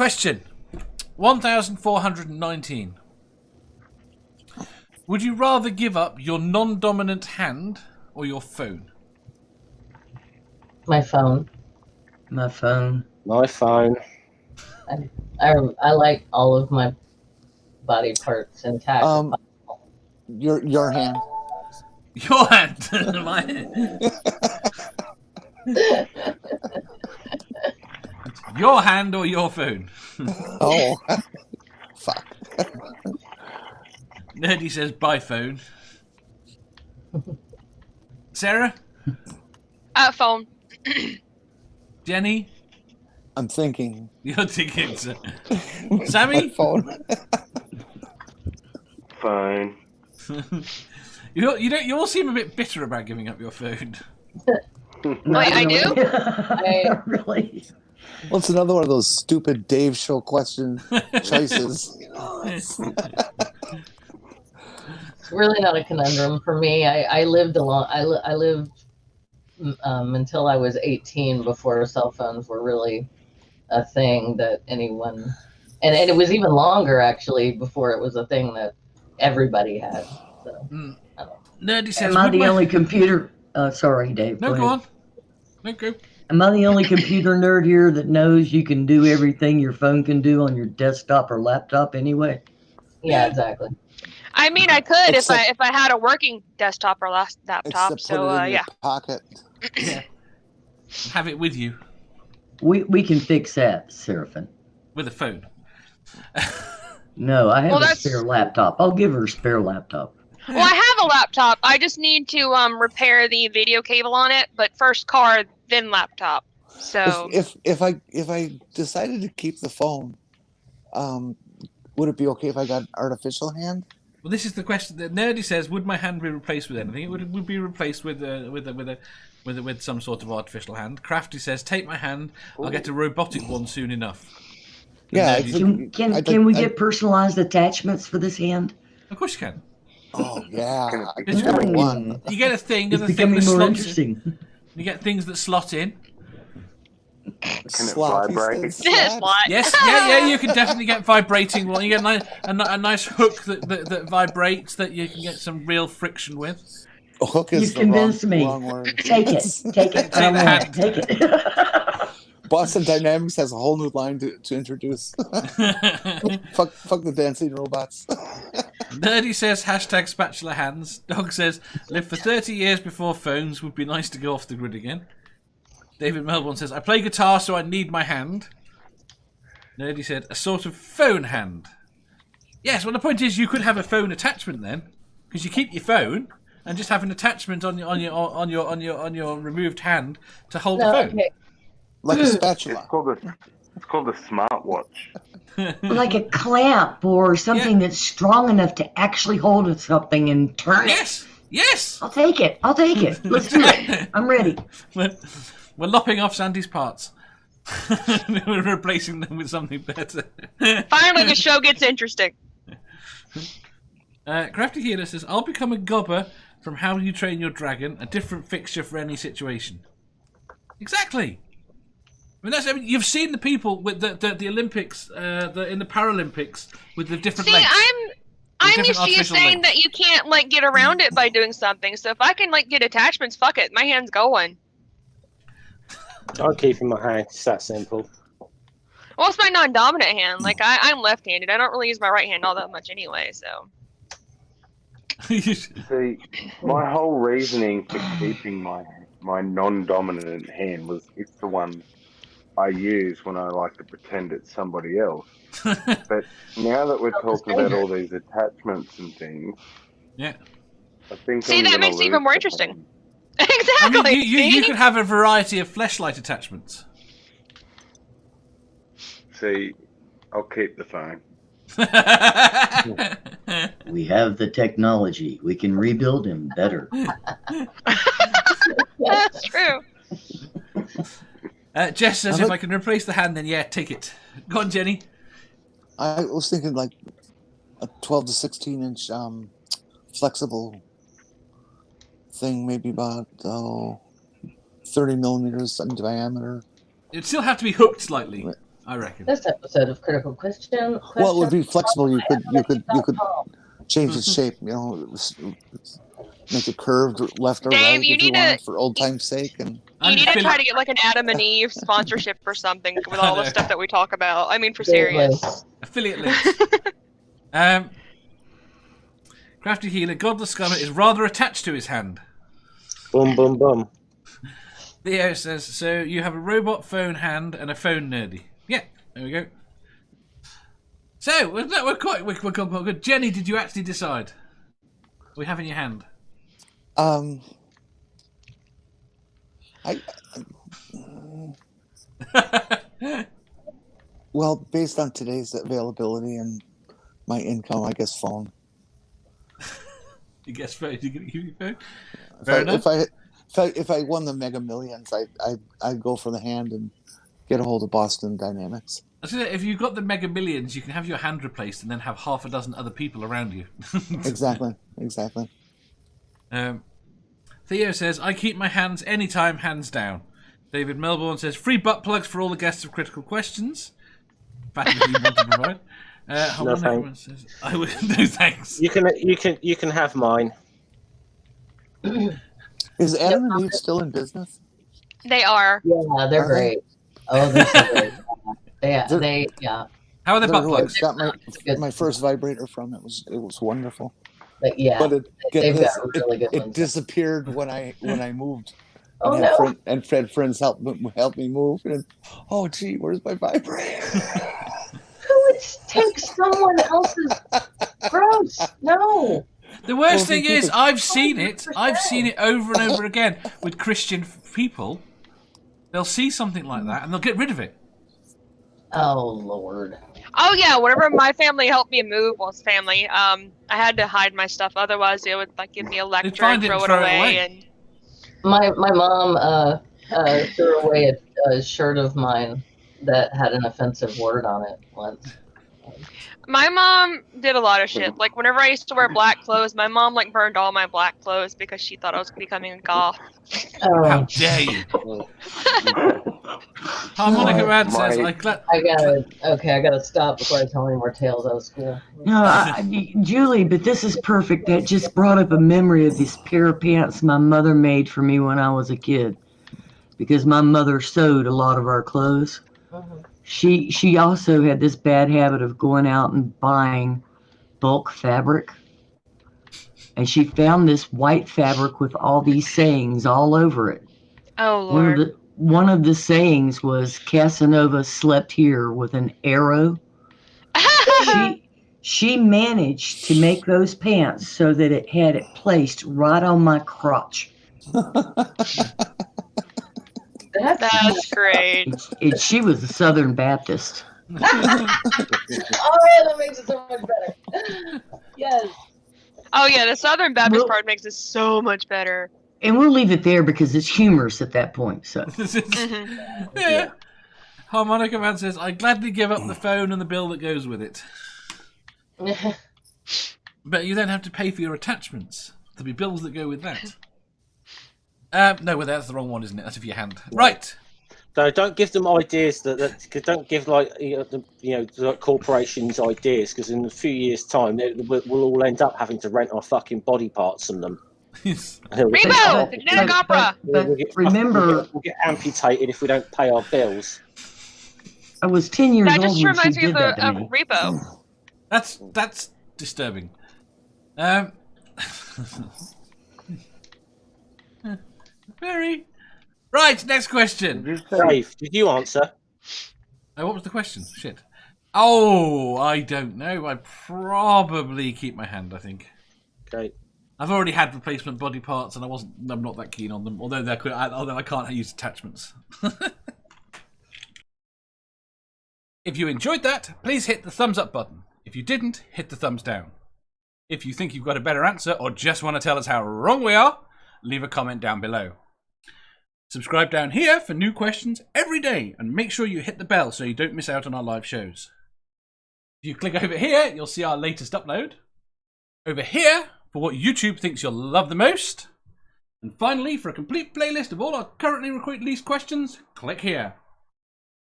Question 1419. Would you rather give up your non-dominant hand or your phone? My phone. My phone. My phone. I like all of my body parts intact. Your hand. Your hand. My hand. Your hand or your phone? Oh, fuck. Nerdy says by phone. Sarah? Phone. Jenny? I'm thinking. You're thinking. Sammy? My phone. Phone. You all seem a bit bitter about giving up your phone. Wait, I do? Really? Well, it's another one of those stupid Dave show question choices. It's really not a conundrum for me. I lived I lived until I was 18 before cell phones were really a thing that anyone, and it was even longer actually before it was a thing that everybody had. So, Nerdy says, Am I the only computer? Sorry, Dave. No, go on. No, go. Am I the only computer nerd here that knows you can do everything your phone can do on your desktop or laptop anyway? Yeah, exactly. I mean, I could if I had a working desktop or laptop. Except So put it in yeah. your pocket. Yeah. Have it with you. We can fix that, Seraphin. With a phone. No, I have Well, a spare laptop. I'll give her a spare laptop. Well, I have a laptop. I just need to repair the video cable on it. But first car, then laptop. So If I decided to keep the phone, would it be okay if I got an artificial hand? Well, this is the question. That Nerdy says, would my hand be replaced with anything? It would be replaced with some sort of artificial hand. Crafty says, take my hand. I'll get a robotic one soon enough. Yeah. Can we get personalized attachments for this hand? Of course you can. Oh yeah. It's one. You get a thing, It's and the thing becoming that more slots interesting. in. You get things that slot in. Can it vibrate? Slot. Yes, yeah. You can definitely get vibrating one. You get a nice hook that vibrates that you can get some real friction with. A hook is You've convinced me. wrong word. Take it. Take it. I don't want it. Take it. Boston Dynamics has a whole new line to introduce. fuck the dancing robots. Nerdy says #spatula hands. Dog says live for 30 years before phones. Would be nice to go off the grid again. David Melbourne says I play guitar so I need my hand. Nerdy said a sort of phone hand. Yes, well the point is you could have a phone attachment then, because you keep your phone and just have an attachment on your removed hand to hold the phone. Okay. Like a spatula. It's called a smartwatch. Like a clamp or something that's strong enough to actually hold something and turn it. Yes. I'll take it. Let's do it. I'm ready. We're lopping off Sandy's parts. We're replacing them with something better. Finally, the show gets interesting. Crafty Healer says, I'll become a gobber from How You Train Your Dragon, a different fixture for any situation. Exactly. I mean, you've seen the people with the Olympics, in the Paralympics, with the different legs. I'm used to you saying that you can't get around it by doing something. So if I can get attachments, fuck it, my hand's going. I'm keeping my hand. It's that simple. Well, it's my non-dominant hand. I'm left-handed. I don't really use my right hand all that much anyway. So. See, my whole reasoning for keeping my non-dominant hand was it's the one I use when I like to pretend it's somebody else. But now that we're talking about all these attachments and things, yeah, I think that makes it even more interesting. Exactly. I mean, you could have a variety of fleshlight attachments. See, I'll keep the phone. We have the technology. We can rebuild him better. That's true. Jess says, if I can replace the hand, then yeah, take it. Go on, Jenny. I was thinking like a 12 to 16 inch flexible thing, maybe about 30 millimeters in diameter. It'd still have to be hooked slightly. I reckon. This episode of Critical Question. Well, it would be flexible. You could Question.com. change its shape. Make it curved left or Dave, right you if you need to- want, for old time's sake. And You need to try to get like an Adam and Eve sponsorship or something with all the stuff that we talk about. I mean, for serious. Affiliate links. Crafty Healer, Godless Scummer is rather attached to his hand. Boom, boom, boom. Theo says, so you have a robot phone hand and a phone nerdy. Yeah, there we go. So, we're quite good. Jenny, did you actually decide? What we have in your hand? Well, based on today's availability and my income, I guess phone. You guess phone? You gonna give me phone? Fair enough. If I won the Mega Millions, I'd go for the hand and get a hold of Boston Dynamics. If you've got the Mega Millions, you can have your hand replaced and then have half a dozen other people around you. Exactly. Theo says, I keep my hands anytime, hands down. David Melbourne says, free butt plugs for all the guests of Critical Questions. Fact that you want to provide. No thanks. Says, I would, no thanks. You can have mine. Is Adam and Eve still in business? They are. Yeah, they're great. Oh, they're so great. Yeah. How are the butt I plugs? got my first vibrator from. It was wonderful. But yeah, But they've got really good it ones. disappeared when I moved. Oh, and no. had friends help me move. And oh, gee, where's my vibrator? Who would take someone else's? Gross. No. The worst Well, thing is, I've seen it over and over again with Christian people. They'll see something like that and they'll get rid of it. Oh Lord. Oh yeah, whenever my family helped me move, well, it's family. I had to hide my stuff, otherwise they would like give me a lecture find and it throw and it throw it away. away. And My mom threw away a shirt of mine that had an offensive word on it once. my mom did a lot of shit. Like whenever I used to wear black clothes, my mom like burned all my black clothes because she thought I was becoming a goth. How dare you? Harmonica Man says, I gotta stop before I tell any more tales out of school. No, Julie, but this is perfect. That just brought up a memory of this pair of pants my mother made for me when I was a kid. Because my mother sewed a lot of our clothes. Mhm. She also had this bad habit of going out and buying bulk fabric. And she found this white fabric with all these sayings all over it. Oh Lord. One of the sayings was Casanova slept here with an arrow. She managed to make those pants so that it had it placed right on my crotch. That's great. She was a Southern Baptist. Oh yeah, that makes it so much better. Yes. Oh yeah, the Southern Baptist Well- part makes it so much better. And we'll leave it there because it's humorous at that point. So Mhm. Yeah. Harmonica Man says, I gladly give up the phone and the bill that goes with it. But you then have to pay for your attachments. There'll be bills that go with that. No, well, that's the wrong one, isn't it? That's for your hand. Right. So don't give them ideas don't give like corporations ideas, because in a few years' time we'll all end up having to rent our fucking body parts from them. Rebo, the generic opera. but remember, we'll get amputated if we don't pay our bills. I was 10 years That old just when she reminds me did of that to a me. repo. That's disturbing. Very. Right, next question. Dave, did you answer? Oh, what was the question? Shit. Oh, I don't know. I'd probably keep my hand, I think. Okay. I've already had replacement body parts, and I'm not that keen on them. Although I can't use attachments. If you enjoyed that, please hit the thumbs up button. If you didn't, hit the thumbs down. If you think you've got a better answer, or just want to tell us how wrong we are, leave a comment down below. Subscribe down here for new questions every day, and make sure you hit the bell so you don't miss out on our live shows. If you click over here, you'll see our latest upload. Over here, for what YouTube thinks you'll love the most. And finally, for a complete playlist of all our currently released questions, click here.